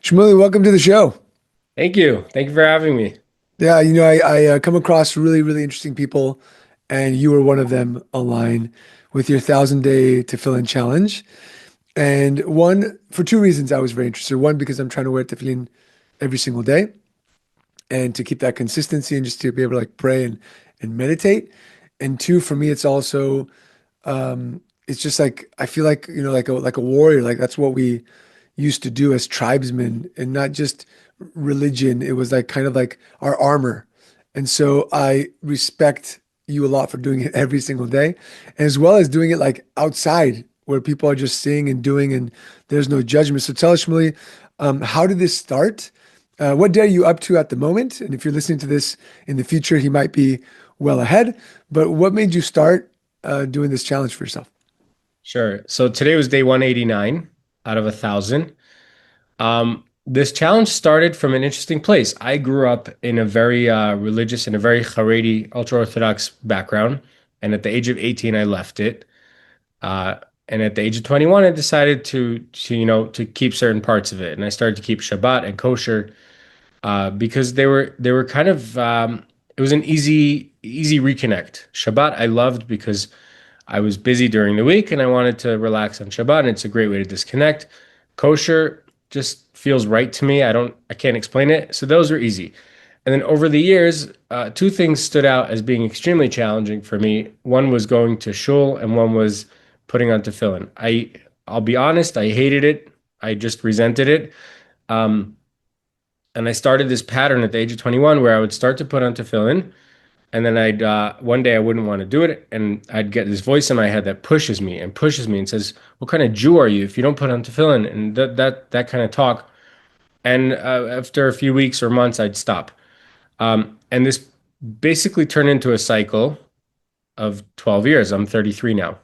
Shmuli, welcome to the show. Thank you. Thank you for having me. Yeah, I come across really, really interesting people, and you were one of them online with your 1,000 day tefillin challenge. And one, for two reasons, I was very interested. One, because I'm trying to wear tefillin every single day and to keep that consistency and just to be able to like pray and meditate. And two, for me, it's also, it's just like, I feel like, like a warrior, like that's what we used to do as tribesmen and not just religion. It was like kind of like our armor. And so I respect you a lot for doing it every single day, as well as doing it like outside where people are just seeing and doing and there's no judgment. So tell us, Shmuley, how did this start? What day are you up to at the moment? And if you're listening to this in the future, he might be well ahead. But what made you start doing this challenge for yourself? Sure. So today was day 189 out of 1,000. This challenge started from an interesting place. I grew up in a very religious and a very Haredi, ultra-Orthodox background. And at the age of 18, I left it. Uh, and at the age of 21, I decided to keep certain parts of it. And I started to keep Shabbat and kosher because they were kind of it was an easy reconnect. Shabbat I loved because I was busy during the week and I wanted to relax on Shabbat, and it's a great way to disconnect. Kosher just feels right to me. I can't explain it. So those are easy. And then over the years, two things stood out as being extremely challenging for me. One was going to shul, and one was putting on tefillin. I'll be honest, I hated it. I just resented it. Um, and I started this pattern at the age of 21 where I would start to put on tefillin, and then I'd one day I wouldn't want to do it, and I'd get this voice in my head that pushes me and says, "What kind of Jew are you if you don't put on tefillin?" And that kind of talk. And after a few weeks or months, I'd stop. And this basically turned into a cycle of 12 years. I'm 33 now,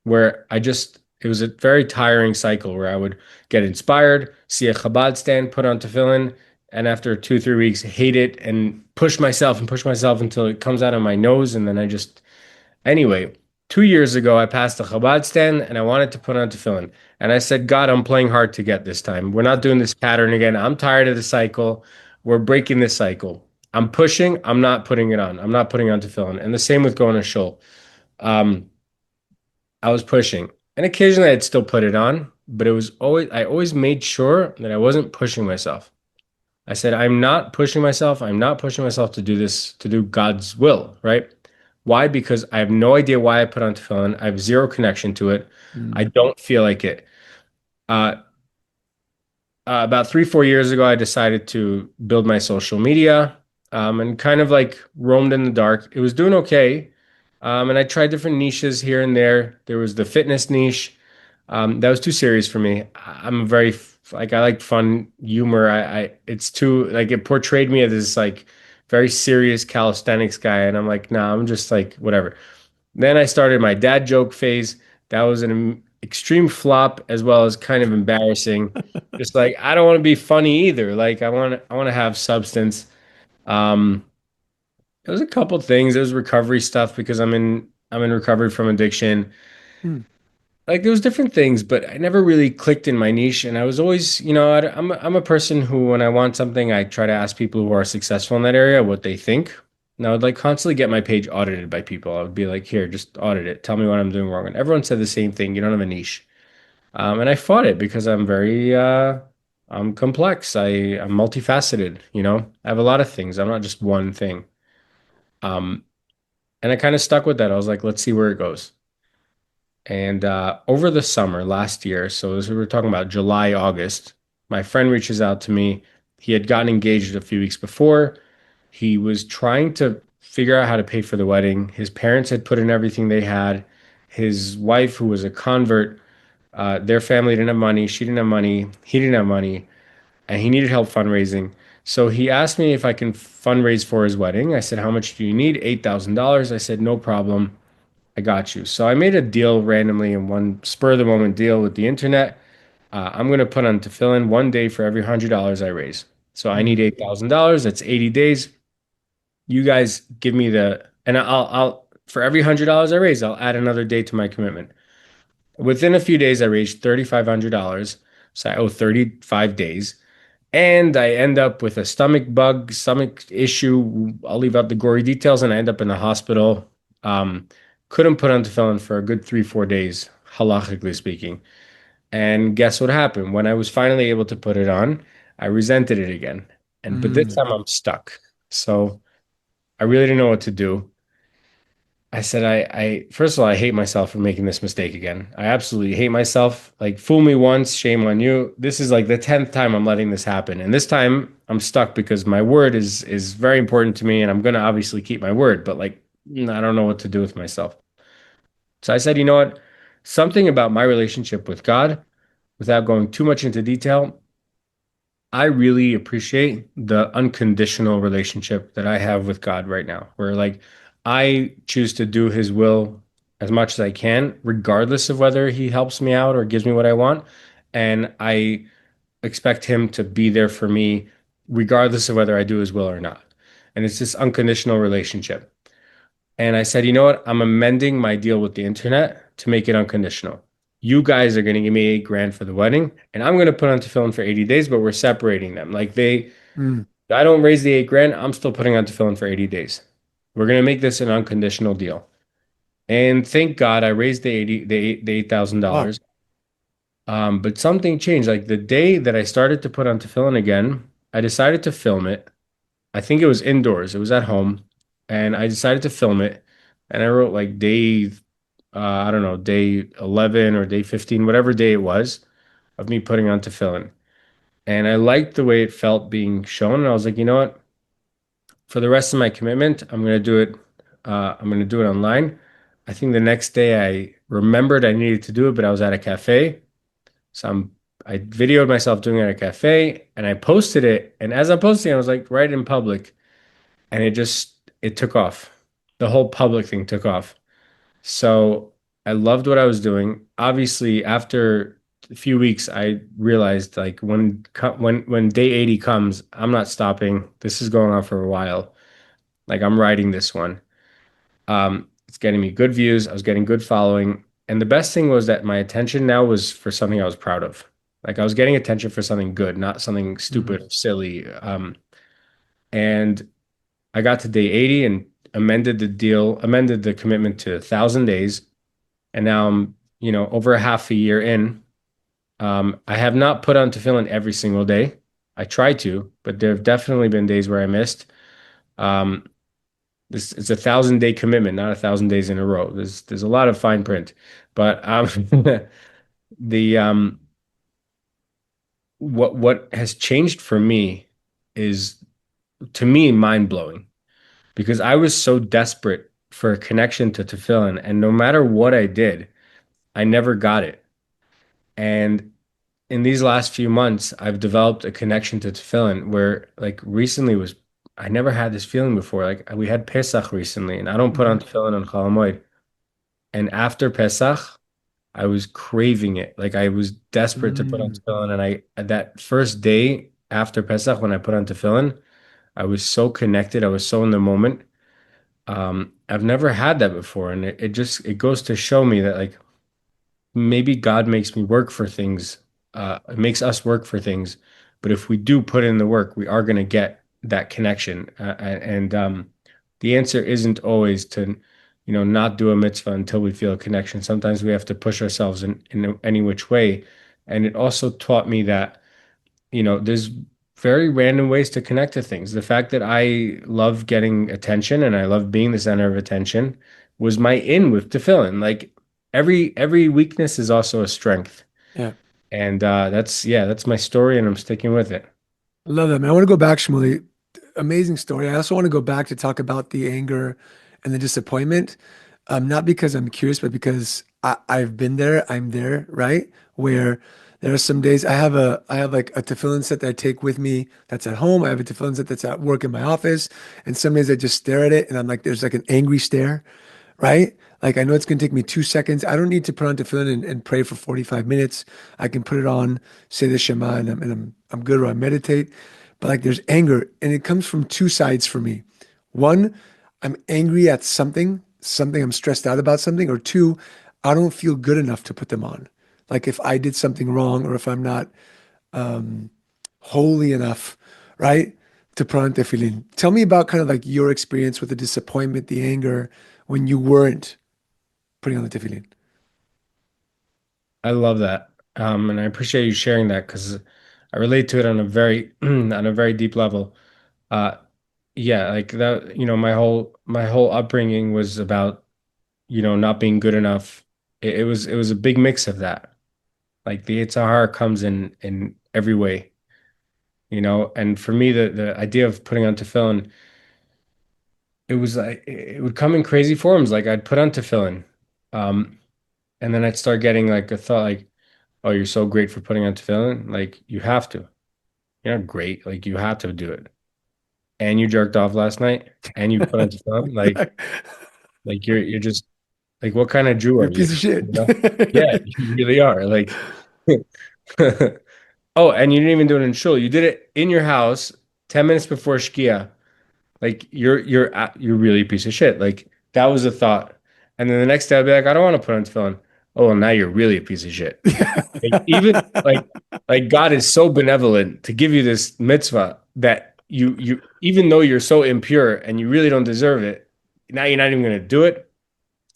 where it was a very tiring cycle where I would get inspired, see a Chabad stand, put on tefillin, and after 2, 3 weeks, hate it and push myself until it comes out of my nose. And then anyway, 2 years ago, I passed a Chabad stand and I wanted to put on tefillin. And I said, God, I'm playing hard to get this time. We're not doing this pattern again. I'm tired of the cycle. We're breaking this cycle. I'm pushing. I'm not putting it on. I'm not putting on tefillin. And the same with going to shul. Um, I was pushing, and occasionally I'd still put it on, but I always made sure that I wasn't pushing myself. I said, I'm not pushing myself. I'm not pushing myself to do this, to do God's will, right? Why? Because I have no idea why I put on tefillin. I have zero connection to it. I Mm. don't feel like it. Uh, about 3, 4 years ago, I decided to build my social media and kind of like roamed in the dark. It was doing okay. And I tried different niches here and there. There was the fitness niche. That was too serious for me. I'm very like I like fun humor. I it's too like it portrayed me as this like very serious calisthenics guy, and I'm like, nah, I'm just like whatever. Then I started my dad joke phase. That was an extreme flop as well as kind of embarrassing. Just like I don't want to be funny either. Like I want to have substance. Um, there was a couple things. There was recovery stuff because I'm in recovery from addiction. Mm. Like there was different things, but I never really clicked in my niche. And I was always, I'm a person who, when I want something, I try to ask people who are successful in that area what they think. And I would like constantly get my page audited by people. I would be like, here, just audit it. Tell me what I'm doing wrong. And everyone said the same thing. You don't have a niche. And I fought it because I'm complex. I'm multifaceted, I have a lot of things. I'm not just one thing. Um, and I kind of stuck with that. I was like, let's see where it goes. And over the summer last year, so as we were talking about July, August, my friend reaches out to me. He had gotten engaged a few weeks before. He was trying to figure out how to pay for the wedding. His parents had put in everything they had. His wife, who was a convert, their family didn't have money. She didn't have money. He didn't have money, and he needed help fundraising. So he asked me if I can fundraise for his wedding. I said, "How much do you need?" $8,000. I said, "No problem. I got you." So I made a deal randomly in one spur of the moment deal with the internet. I'm going to put on tefillin one day for every $100 I raise. So I need Mm. $8,000. That's 80 days. You guys give me and for every $100 I raise, I'll add another day to my commitment. Within a few days, I raised $3,500. So I owe 35 days. And I end up with a stomach bug, stomach issue. I'll leave out the gory details, and I end up in the hospital. Um, couldn't put on tefillin for a good 3, 4 days, halachically speaking. And guess what happened? When I was finally able to put it on, I resented it again. And but this Mm, time I'm stuck. So I really didn't know what to do. I said, I first of all, I hate myself for making this mistake again. I absolutely hate myself. Like, fool me once, shame on you. This is like the 10th time I'm letting this happen. And this time I'm stuck because my word is very important to me, and I'm gonna obviously keep my word, but like I don't know what to do with myself. So I said, you know what? Something about my relationship with God, without going too much into detail, I really appreciate the unconditional relationship that I have with God right now, where like I choose to do his will as much as I can, regardless of whether he helps me out or gives me what I want. And I expect him to be there for me, regardless of whether I do his will or not. And it's this unconditional relationship. And I said, you know what? I'm amending my deal with the internet to make it unconditional. You guys are going to give me 8 grand for the wedding, and I'm going to put on tefillin for 80 days, but we're separating them. Like mm. I don't raise the 8 grand, I'm still putting on tefillin for 80 days. We're going to make this an unconditional deal. And thank God I raised the Wow. $8,000. But something changed. Like the day that I started to put on tefillin again, I decided to film it. I think it was indoors. It was at home, and I decided to film it. And I wrote like I don't know, day 11 or day 15, whatever day it was, of me putting on tefillin. And I liked the way it felt being shown. And I was like, you know what? For the rest of my commitment, I'm gonna do it. I'm gonna do it online. I think the next day I remembered I needed to do it, but I was at a cafe. So I videoed myself doing it at a cafe, and I posted it. And as I'm posting, I was like right in public, and it took off. The whole public thing took off. So I loved what I was doing. Obviously, after a few weeks, I realized like when day 80 comes, I'm not stopping. This is going on for a while. Like I'm riding this one. It's getting me good views. I was getting good following. And the best thing was that my attention now was for something I was proud of. Like I was getting attention for something good, not something Mm, stupid or silly. And I got to day 80 and amended the commitment to 1,000 days. And now I'm, over a half a year in. I have not put on tefillin every single day. I try to, but there have definitely been days where I missed. Um, this it's 1,000 day commitment, not 1,000 days in a row. There's a lot of fine print, but the what has changed for me is to me mind blowing because I was so desperate for a connection to tefillin, and no matter what I did, I never got it. And in these last few months, I've developed a connection to tefillin where, like, recently was I never had this feeling before. Like, we had Pesach recently, and I don't put on mhm, tefillin on Chol Hamoed. And after Pesach, I was craving it. Like, I was desperate to put on mm. tefillin. And that first day after Pesach, when I put on tefillin, I was so connected. I was so in the moment. I've never had that before, and it goes to show me that like maybe God makes me work for things. It makes us work for things. But if we do put in the work, we are going to get that connection. And the answer isn't always to, not do a mitzvah until we feel a connection. Sometimes we have to push ourselves in any which way. And it also taught me that, there's very random ways to connect to things. The fact that I love getting attention and I love being the center of attention was my in with tefillin. Like every weakness is also a strength. Yeah. And that's my story and I'm sticking with it. I love that, man. I want to go back, Shmuley. Amazing story. I also want to go back to talk about the anger and the disappointment. Not because I'm curious, but because I've been there. I'm there, right? Where there are some days I have like a tefillin set that I take with me that's at home. I have a tefillin set that's at work in my office. And some days I just stare at it and I'm like, there's like an angry stare, right? Like I know it's gonna take me 2 seconds. I don't need to put on tefillin and pray for 45 minutes. I can put it on, say the Shema, and I'm good, or I meditate. But like there's anger, and it comes from two sides for me. One, I'm angry at something I'm stressed out about something, or two, I don't feel good enough to put them on. Like if I did something wrong, or if I'm not holy enough, right, to put on tefillin. Tell me about kind of like your experience with the disappointment, the anger when you weren't putting on the tefillin. I love that. And I appreciate you sharing that because I relate to it on a very on a very deep level. Uh yeah, like that, my whole upbringing was about, not being good enough. It was a big mix of that. Like the Yitzhar comes in every way, and for me the idea of putting on tefillin, it was like it would come in crazy forms. Like I'd put on tefillin. Um, and then I'd start getting like a thought like, oh, you're so great for putting on tefillin. Like you have to. You're not great. Like you have to do it. And you jerked off last night and you put on tefillin. Like you're just like what kind of Jew You're are a you? piece of shit. You know? Yeah, you really are. Like oh, and you didn't even do it in shul. You did it in your house 10 minutes before Shkia. Like you're really a piece of shit. Like that was a thought. And then the next day I'd be like, I don't want to put on tefillin. Oh, well, now you're really a piece of shit. Like, even like God is so benevolent to give you this mitzvah that you even though you're so impure and you really don't deserve it, now you're not even gonna do it.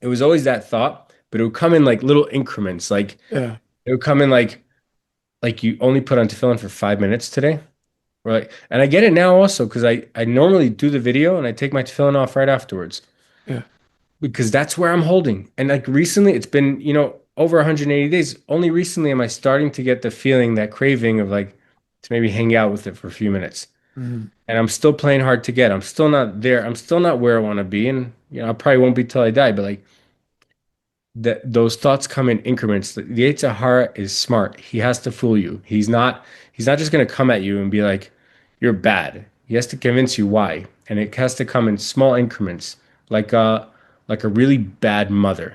It was always that thought, but it would come in like little increments. Like Yeah, it would come in like you only put on tefillin for 5 minutes today. Right. And I get it now also because I normally do the video and I take my tefillin off right afterwards yeah. because that's where I'm holding. And like recently, it's been, over 180 days. Only recently am I starting to get the feeling, that craving of like to maybe hang out with it for a few minutes. Mhm. And I'm still playing hard to get. I'm still not there. I'm still not where I want to be. And, I probably won't be till I die. But like those thoughts come in increments. The Yetzer Hara is smart. He has to fool you. He's not just going to come at you and be like, you're bad. He has to convince you why. And it has to come in small increments, like a really bad mother.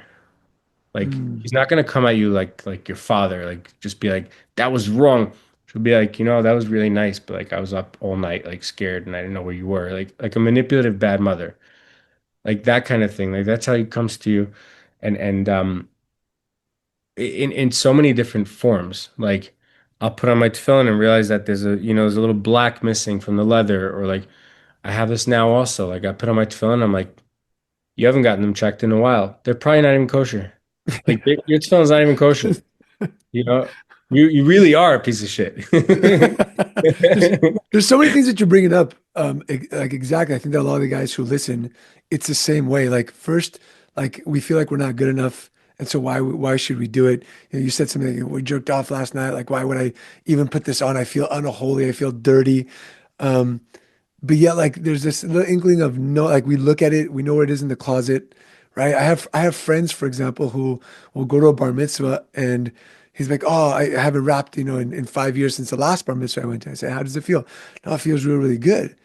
Like Mm. he's not gonna come at you like your father, like just be like, that was wrong. She'll be like, that was really nice, but like I was up all night, like scared, and I didn't know where you were. Like a manipulative bad mother. Like that kind of thing. Like that's how he comes to you. And in so many different forms. Like I'll put on my tefillin and realize that there's a little black missing from the leather, or like I have this now also. Like I put on my tefillin, I'm like, you haven't gotten them checked in a while. They're probably not even kosher. Like your tefillin's not even kosher. You know, you really are a piece of shit. There's there's so many things that you're bringing up. Like exactly, I think that a lot of the guys who listen, it's the same way. Like first, like we feel like we're not good enough, and so why should we do it? You said something like we jerked off last night. Like why would I even put this on? I feel unholy. I feel dirty. Um, but yet like there's this little inkling of no, like we look at it, we know where it is in the closet, right? I have friends, for example, who will go to a bar mitzvah and he's like, oh, I haven't wrapped, in 5 years since the last bar mitzvah I went to. I say, how does it feel? No, it feels really, really good.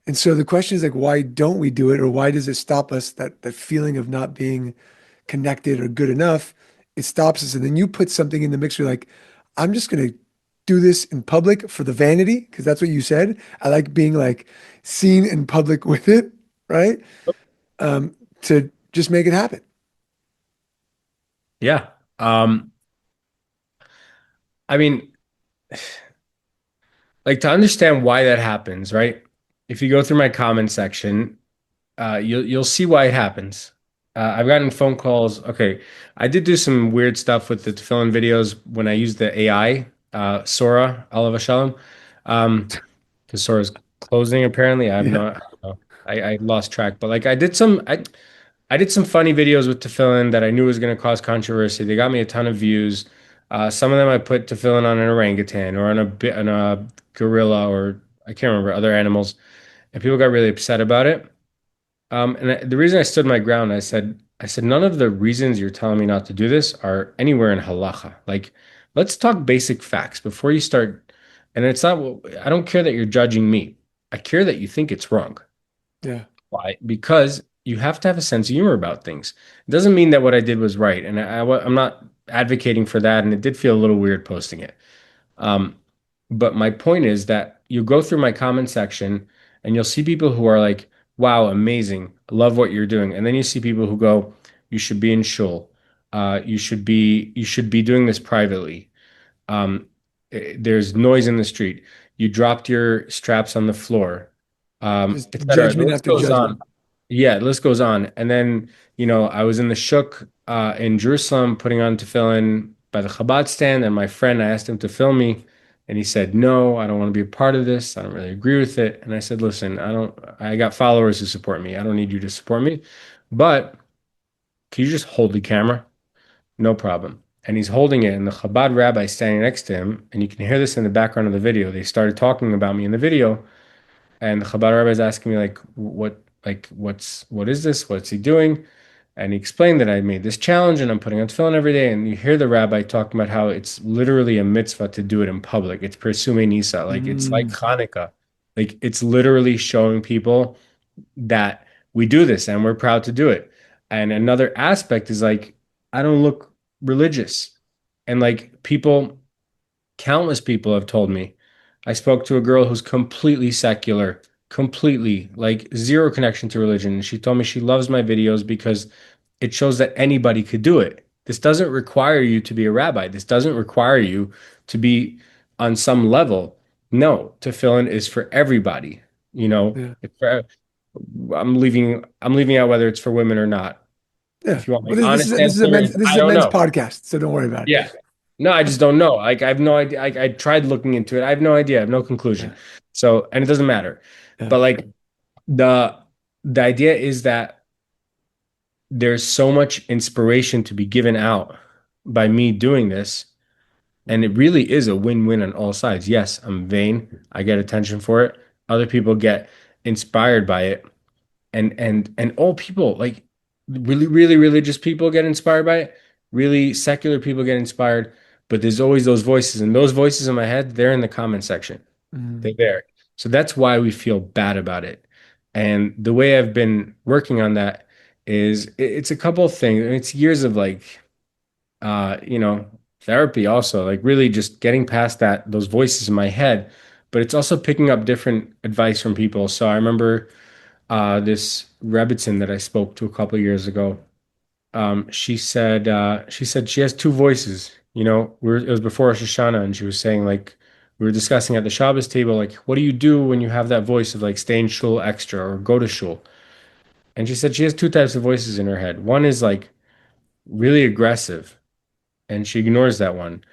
And so the question is like, why don't we do it, or why does it stop us? That feeling of not being connected or good enough, it stops us. And then you put something in the mix. You're like, I'm just gonna do this in public for the vanity, because that's what you said. I like being like seen in public with it, right? To just make it happen. Yeah. I mean, like to understand why that happens, right? If you go through my comment section, you'll see why it happens. I've gotten phone calls. Okay, I did do some weird stuff with the tefillin videos when I used the AI, Sora, Alav Shalom, because Sora's closing apparently. I have Yeah. not, I lost track, but like I did some funny videos with tefillin that I knew was going to cause controversy. They got me a ton of views. Some of them I put tefillin on an orangutan or on a gorilla, or I can't remember, other animals, and people got really upset about it. The reason I stood my ground, I said none of the reasons you're telling me not to do this are anywhere in halacha. Like, let's talk basic facts before you start. And it's not. I don't care that you're judging me. I care that you think it's wrong. Yeah. Why? Because you have to have a sense of humor about things. It doesn't mean that what I did was right, and I'm not advocating for that. And it did feel a little weird posting it. Um, but my point is that you go through my comment section and you'll see people who are like, wow, amazing. I love what you're doing. And then you see people who go, you should be in shul. You should be doing this privately. Um, there's noise in the street. You dropped your straps on the floor, Just etc. The judgment list after goes judgment. on. Yeah, the list goes on. And then, I was in the shuk in Jerusalem putting on tefillin by the Chabad stand, and my friend, I asked him to film me, and he said, "No, I don't want to be a part of this. I don't really agree with it." And I said, "Listen, I got followers who support me. I don't need you to support me, but can you just hold the camera?" No problem. And he's holding it, and the Chabad rabbi is standing next to him, and you can hear this in the background of the video. They started talking about me in the video, and the Chabad rabbi is asking me what is this? What's he doing? And he explained that I made this challenge, and I'm putting on tefillin every day. And you hear the rabbi talking about how it's literally a mitzvah to do it in public. It's Persumei Nisa, like it's like Mm, Hanukkah, like it's literally showing people that we do this and we're proud to do it. And another aspect is like, I don't look religious. And like countless people have told me. I spoke to a girl who's completely secular, completely like zero connection to religion. And she told me she loves my videos because it shows that anybody could do it. This doesn't require you to be a rabbi. This doesn't require you to be on some level. No, tefillin is for everybody. yeah. It's for, I'm leaving out whether it's for women or not. Yeah. If you want my Well, honest answer, is this is I a don't men's know. podcast, so don't worry about it. Yeah. No, I just don't know. Like I have no idea. I tried looking into it. I have no idea. I have no conclusion. Yeah. So, and it doesn't matter. Yeah. But like the the idea is that there's so much inspiration to be given out by me doing this. And it really is a win-win on all sides. Yes, I'm vain. I get attention for it. Other people get inspired by it. And all people, like really, really religious people get inspired by it. Really secular people get inspired. But there's always those voices. And those voices in my head, they're in the comment section. They're Mm, there. So that's why we feel bad about it. And the way I've been working on that is it's a couple of things. It's years of like uh, you know, therapy also, like really just getting past those voices in my head, but it's also picking up different advice from people. So I remember this Rebbitzin that I spoke to a couple of years ago. She said she has two voices. It was before Rosh Hashanah, and she was saying like we were discussing at the Shabbos table, like what do you do when you have that voice of like stay in shul extra or go to shul? And she said she has two types of voices in her head. One is like really aggressive, and she ignores that one.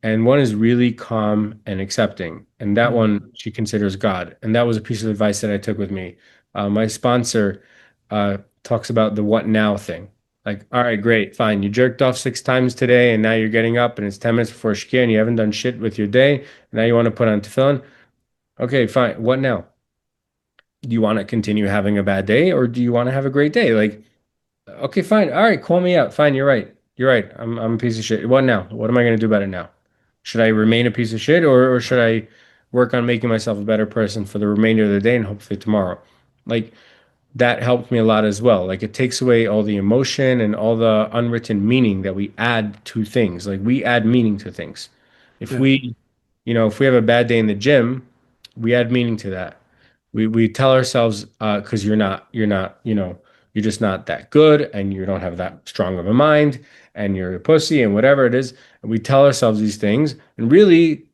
And one is really calm and accepting, and that mm, one she considers God. And that was a piece of advice that I took with me. My sponsor talks about the what now thing. Like, all right, great, fine. You jerked off 6 times today, and now you're getting up, and it's 10 minutes before Shkia, and you haven't done shit with your day. And now you want to put on tefillin. Okay, fine. What now? Do you want to continue having a bad day, or do you want to have a great day? Like, okay, fine. All right, call me out. Fine, you're right. You're right. I'm a piece of shit. What now? What am I going to do about it now? Should I remain a piece of shit, or should I work on making myself a better person for the remainder of the day and hopefully tomorrow? Like that helped me a lot as well. Like it takes away all the emotion and all the unwritten meaning that we add to things. Like we add meaning to things. If yeah. we have a bad day in the gym, we add meaning to that. We tell ourselves because you're just not that good and you don't have that strong of a mind and you're a pussy and whatever it is. And we tell ourselves these things, and really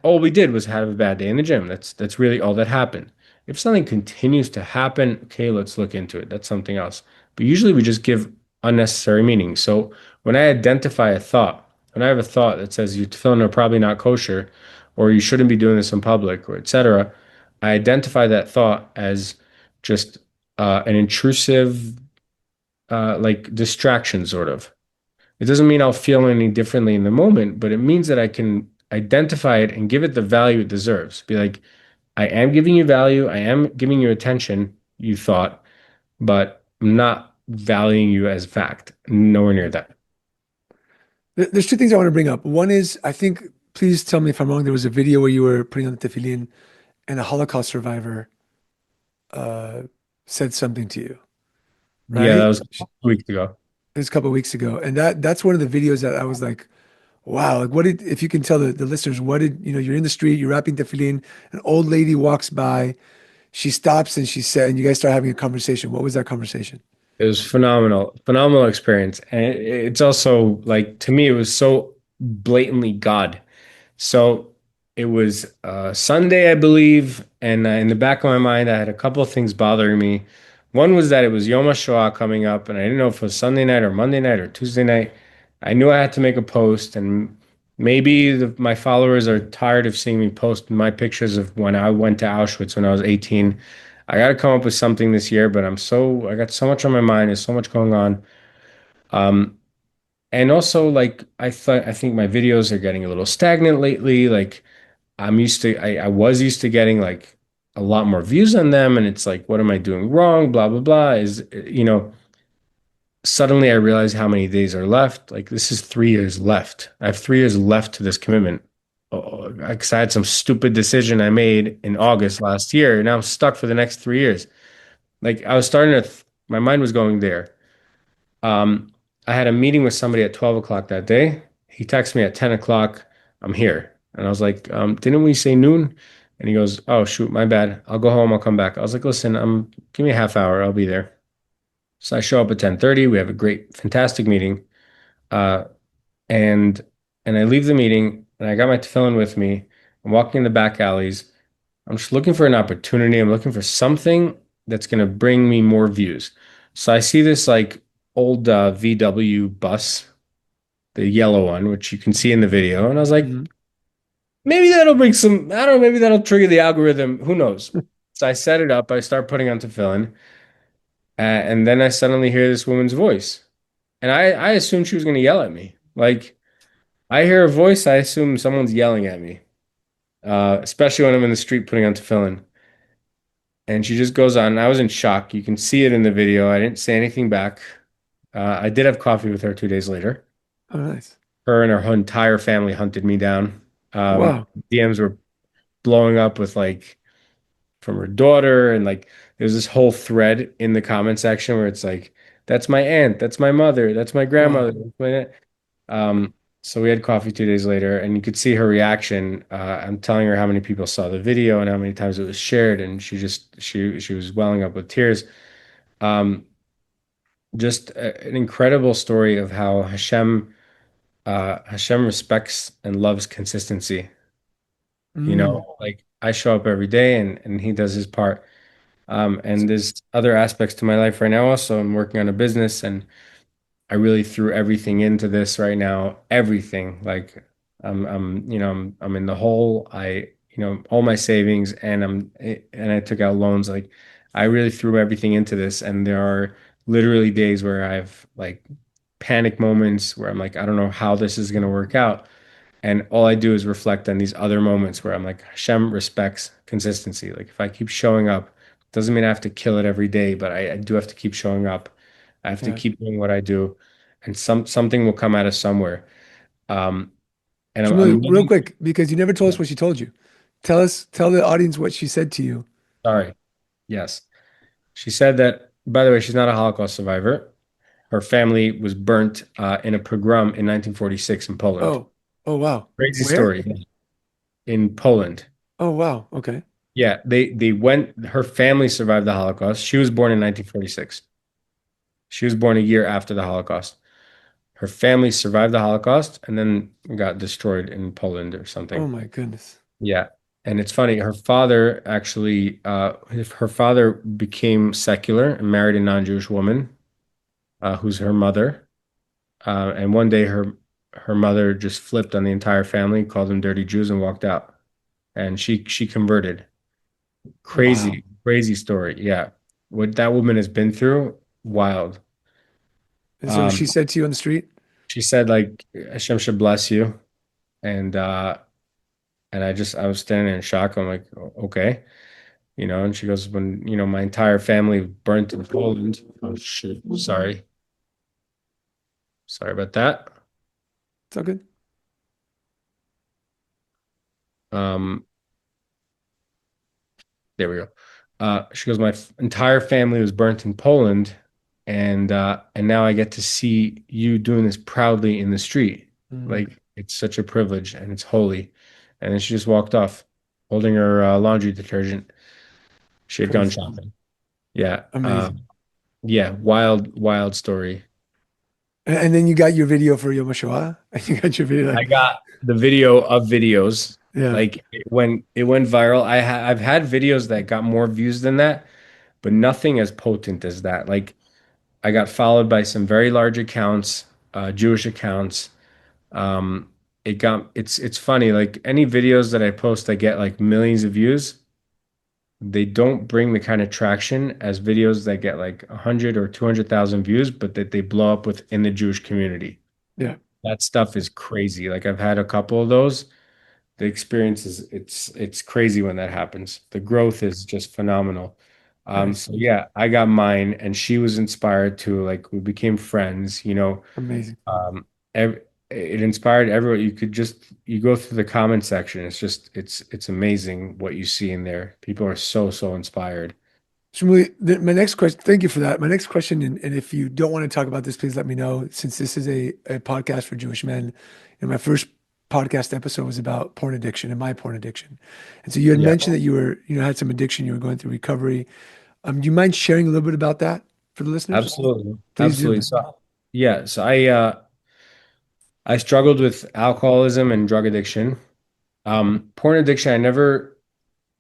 all we did was have a bad day in the gym. That's really all that happened. If something continues to happen, okay, let's look into it. That's something else. But usually we just give unnecessary meaning. So when I identify a thought, when I have a thought that says your tefillin are probably not kosher, or you shouldn't be doing this in public, or etc., I identify that thought as just an intrusive, like distraction, sort of. It doesn't mean I'll feel any differently in the moment, but it means that I can identify it and give it the value it deserves. Be like, I am giving you value. I am giving you attention, you thought, but I'm not valuing you as fact. Nowhere near that. There's two things I want to bring up. One is, I think, please tell me if I'm wrong, there was a video where you were putting on the tefillin and a Holocaust survivor uh, said something to you, Yeah, that right? was 2 weeks ago. It was a couple of weeks ago. And that's one of the videos that I was like, wow, like if you can tell the listeners, you're in the street, you're wrapping tefillin, an old lady walks by, she stops and she said, and you guys start having a conversation. What was that conversation? It was phenomenal, phenomenal experience. And it's also like, to me, it was so blatantly God. So It was Sunday, I believe, and in the back of my mind, I had a couple of things bothering me. One was that it was Yom HaShoah coming up, and I didn't know if it was Sunday night or Monday night or Tuesday night. I knew I had to make a post, and maybe my followers are tired of seeing me post my pictures of when I went to Auschwitz when I was 18. I got to come up with something this year, but I got so much on my mind. There's so much going on. Um, and also, like, I think my videos are getting a little stagnant lately. Like, I was used to getting like a lot more views on them, and it's like, what am I doing wrong? Blah, blah, blah. Suddenly I realize how many days are left. Like, this is 3 years left. I have 3 years left to this commitment. Oh, 'cause I had some stupid decision I made in August last year, and now I'm stuck for the next 3 years. Like, I was starting to, my mind was going there. Um, I had a meeting with somebody at 12 o'clock that day. He texted me at 10 o'clock, I'm here. And I was like, didn't we say noon? And he goes, oh, shoot, my bad. I'll go home. I'll come back. I was like, listen, give me a half hour. I'll be there. So I show up at 10:30. We have a great, fantastic meeting. Uh, and and I leave the meeting and I got my tefillin with me. I'm walking in the back alleys. I'm just looking for an opportunity. I'm looking for something that's going to bring me more views. So I see this like old VW bus, the yellow one, which you can see in the video. And I was like, Hmm. maybe that'll bring some, I don't know, maybe that'll trigger the algorithm. Who knows? So I set it up. I start putting on tefillin. And then I suddenly hear this woman's voice. And I assumed she was going to yell at me. Like, I hear a voice, I assume someone's yelling at me, especially when I'm in the street putting on tefillin. And she just goes on. And I was in shock. You can see it in the video. I didn't say anything back. I did have coffee with her 2 days later. Oh, nice. Her and her entire family hunted me down. Wow. DMs were blowing up with like from her daughter, and like there's this whole thread in the comment section where it's like, "That's my aunt, that's my mother, that's my grandmother." Wow. That's my aunt." So we had coffee 2 days later, and you could see her reaction. I'm telling her how many people saw the video and how many times it was shared, and she was welling up with tears. Um, just an incredible story of how Hashem respects and loves consistency. Mm. Like I show up every day and he does his part. And there's other aspects to my life right now also. I'm working on a business and I really threw everything into this right now. Everything. Like I'm in the hole. All my savings and I took out loans. Like I really threw everything into this. And there are literally days where I've like panic moments where I'm like, I don't know how this is gonna work out. And all I do is reflect on these other moments where I'm like, Hashem respects consistency. Like if I keep showing up, doesn't mean I have to kill it every day, but I do have to keep showing up. I have to Yeah. keep doing what I do, and something will come out of somewhere. Um, and Shmuli, I'm real living. quick, because you never told us what she told you. Tell the audience what she said to you. Sorry. Yes, she said that. By the way, she's not a Holocaust survivor. Her family was burnt in a pogrom in 1946 in Poland. Oh, oh, wow. Crazy Where? story. In Poland. Oh, wow. Okay. Yeah, they went. Her family survived the Holocaust. She was born in 1946. She was born a year after the Holocaust. Her family survived the Holocaust and then got destroyed in Poland or Oh, something. my goodness. Yeah. And it's funny, her father actually, her father became secular and married a non-Jewish woman, who's her mother. And one day her mother just flipped on the entire family, called them dirty Jews, and walked out. And she converted. Wow. Crazy, crazy story. Yeah. What that woman has been through, wild. And so Um, she said to you on the street? she said like Hashem should bless you. And I was standing there in shock. I'm like, okay. And she goes, when, my entire family burnt in Poland. Oh shit. Sorry. Sorry about that. It's all good. Um, there we go. She goes, entire family was burnt in Poland, and now I get to see you doing this proudly in the street. Mm, Like it's such a privilege and it's holy. And then she just walked off, holding her laundry detergent. She had gone crazy. shopping. Yeah. Amazing. Yeah. Wild, wild story. And then you got your video for Yom HaShoah? And you got your video I like, got the video of videos. Yeah. Like it went viral. I've had videos that got more views than that, but nothing as potent as that. Like I got followed by some very large accounts, Jewish accounts. Um, it's funny. Like any videos that I post that get like millions of views, they don't bring the kind of traction as videos that get like 100 or 200,000 views, but that they blow up within the Jewish community. Yeah. That stuff is crazy. Like I've had a couple of those. The experience is it's crazy when that happens. The growth is just phenomenal. Nice. So yeah, I got mine, and she was inspired to like we became friends. Amazing. Um, ev it inspired everyone. You go through the comment section. It's amazing what you see in there. People are so inspired. Shmuli, my next question, thank you for that. My next question, and if you don't want to talk about this, please let me know, since this is a podcast for Jewish men. And my first podcast episode was about porn addiction and my porn addiction. And so you had Yeah, mentioned that had some addiction, you were going through recovery. Do you mind sharing a little bit about that for the listeners? absolutely, Please do, absolutely. man. So I struggled with alcoholism and drug addiction. Porn addiction, I never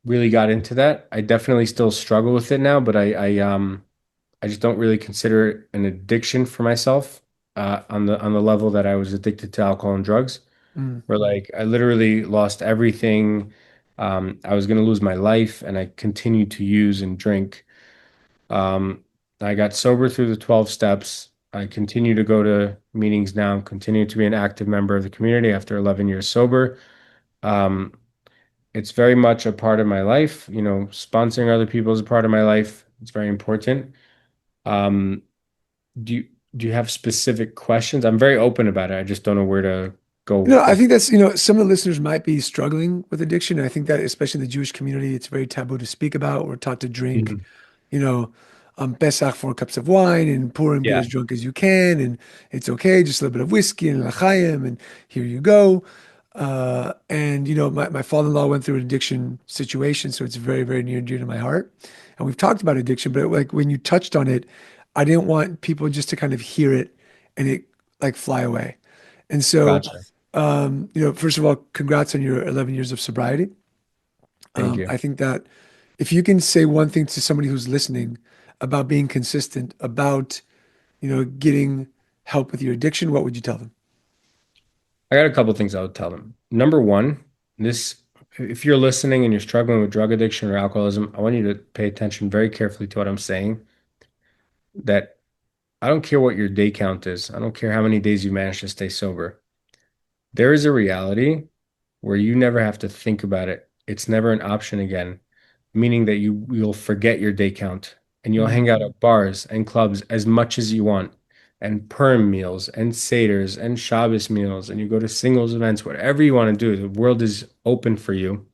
really got into that. I definitely still struggle with it now, but I just don't really consider it an addiction for myself on the level that I was addicted to alcohol and drugs. Mm, Where like I literally lost everything. I was gonna lose my life, and I continued to use and drink. Um, I got sober through the 12 steps. I continue to go to meetings now, continue to be an active member of the community after 11 years sober. Um, it's very much a part of my life. Sponsoring other people is a part of my life. It's very important. Um, do you do you have specific questions? I'm very open about it. I just don't know where to go I with. think that's, some of the listeners might be struggling with addiction. And I think that, especially in the Jewish community, it's very taboo to speak about. We're taught to drink, Mhm. you know, Pesach 4 cups of wine and Purim get Yeah, as drunk as you can, and it's okay, just a little bit of whiskey and l'chaim, and here you go. And my father-in-law went through an addiction situation, so it's very, very near and dear to my heart. And we've talked about addiction, but like when you touched on it, I didn't want people just to kind of hear it and it like fly away. And so, gotcha. first of all, congrats on your 11 years of sobriety. Thank you. I think that if you can say one thing to somebody who's listening about being consistent, about, getting help with your addiction, what would you tell them? I got a couple things I would tell them. Number one, this if you're listening and you're struggling with drug addiction or alcoholism, I want you to pay attention very carefully to what I'm saying. That I don't care what your day count is. I don't care how many days you manage to stay sober. There is a reality where you never have to think about it. It's never an option again, meaning that you'll forget your day count and you'll Mm, hang out at bars and clubs as much as you want, and Purim meals and Seder's and Shabbos meals, and you go to singles events, whatever you want to do. The world is open for you,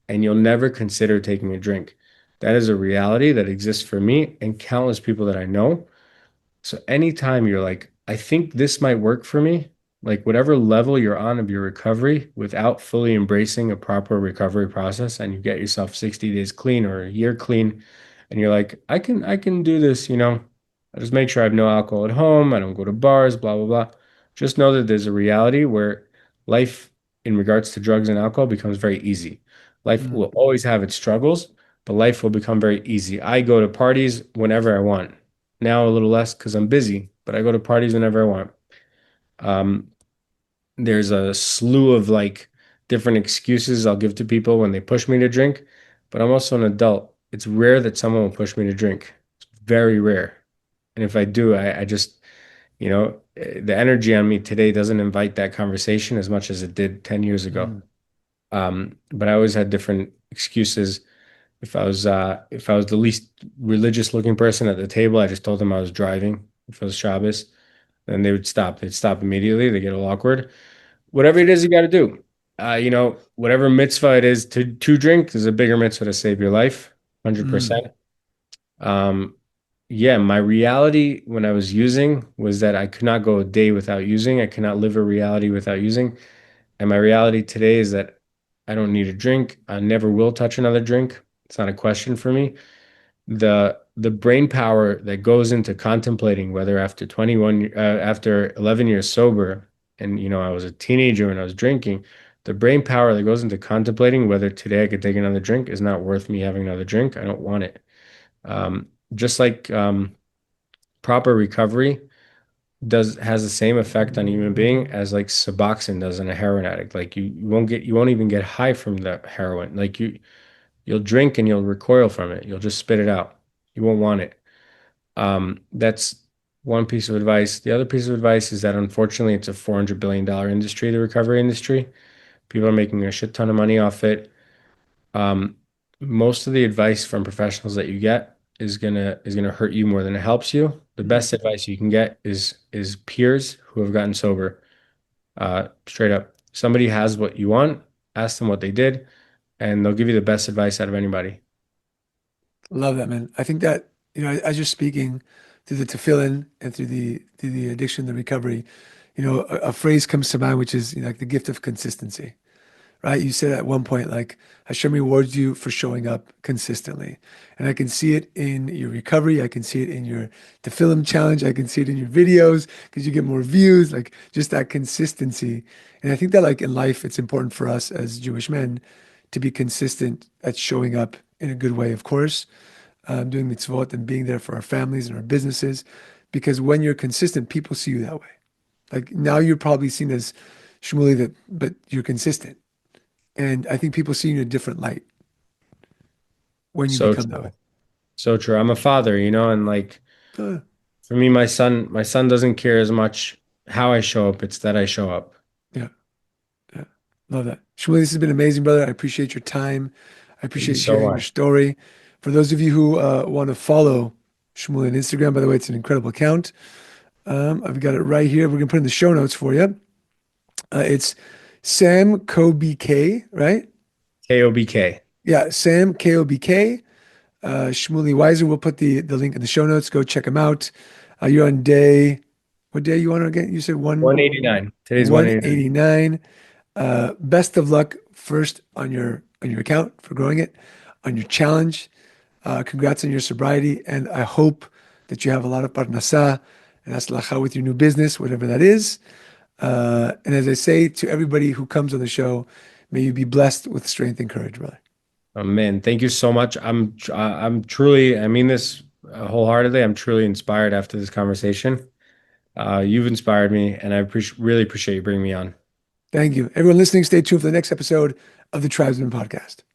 and you'll never consider taking a drink. That is a reality that exists for me and countless people that I know. So anytime you're like, I think this might work for me, like whatever level you're on of your recovery, without fully embracing a proper recovery process, and you get yourself 60 days clean or a year clean, and you're like, I can do this. I just make sure I have no alcohol at home, I don't go to bars, blah blah blah. Just know that there's a reality where life in regards to drugs and alcohol becomes very easy. Life mm, will always have its struggles, but life will become very easy. I go to parties whenever I want. Now a little less because I'm busy, but I go to parties whenever I want. Um, there's a slew of like different excuses I'll give to people when they push me to drink, but I'm also an adult. It's rare that someone will push me to drink. It's very rare. And if I do, I just, the energy on me today doesn't invite that conversation as much as it did 10 years ago. mm, But I always had different excuses. If I was the least religious looking person at the table, I just told them I was driving. If it was Shabbos, then they would stop. They'd stop immediately. They get all awkward. Whatever it is you got to do. Whatever mitzvah it is to drink is a bigger mitzvah to save your life, mm, 100%. Um, yeah, my reality when I was using was that I could not go a day without using. I could not live a reality without using. And my reality today is that I don't need a drink. I never will touch another drink. It's not a question for me. The brain power that goes into contemplating whether after 11 years sober, and I was a teenager when I was drinking, The brain power that goes into contemplating whether today I could take another drink is not worth me having another drink. I don't want it. Just like proper recovery does has the same effect on a human being as like Suboxone does on a heroin addict. Like you won't even get high from the heroin. Like you'll drink and you'll recoil from it. You'll just spit it out. You won't want it. That's one piece of advice. The other piece of advice is that unfortunately it's a $400 billion industry, the recovery industry. People are making a shit ton of money off it. Um, Most of the advice from professionals that you get is gonna hurt you more than it helps you. The Mm. best advice you can get is peers who have gotten sober. Straight up. Somebody has what you want, ask them what they did, and they'll give you the best advice out of anybody. Love that, man. I think that, as you're speaking through the tefillin and through the addiction, the recovery, a phrase comes to mind, which is, like the gift of consistency, right? You said at one point, like, Hashem rewards you for showing up consistently. And I can see it in your recovery. I can see it in your tefillin challenge. I can see it in your videos because you get more views, like just that consistency. And I think that, like, in life, it's important for us as Jewish men to be consistent at showing up in a good way, of course, doing mitzvot and being there for our families and our businesses. Because when you're consistent, people see you that way. Like now you're probably seen as Shmuli, that, but you're consistent. And I think people see you in a different light when you So become that way. true. So true. I'm a father, and like Uh, for me, my son doesn't care as much how I show up, it's that I show up. yeah, yeah. Love that. Shmuli, this has been amazing, brother. I appreciate your time. I Thank you appreciate so hearing your much. story. For those of you who want to follow Shmuli on Instagram, by the way, it's an incredible account. I've got it right here. We're going to put in the show notes for you. It's Sam KOBK, right? KOBK. Yeah, Sam KOBK. Shmuli Weissler. We'll put the link in the show notes. Go check him out. You're on day, what day you on again? You said 189. Today's 189. 189. Best of luck first on your account for growing it, on your challenge. Congrats on your sobriety, and I hope that you have a lot of parnasa and aslacha with your new business, whatever that is. And as I say to everybody who comes on the show, may you be blessed with strength and courage, brother. Oh man, thank you so much. I'm truly, I mean this wholeheartedly. I'm truly inspired after this conversation. You've inspired me, and I really appreciate you bringing me on. Thank you. Everyone listening, stay tuned for the next episode of the Tribesmen podcast.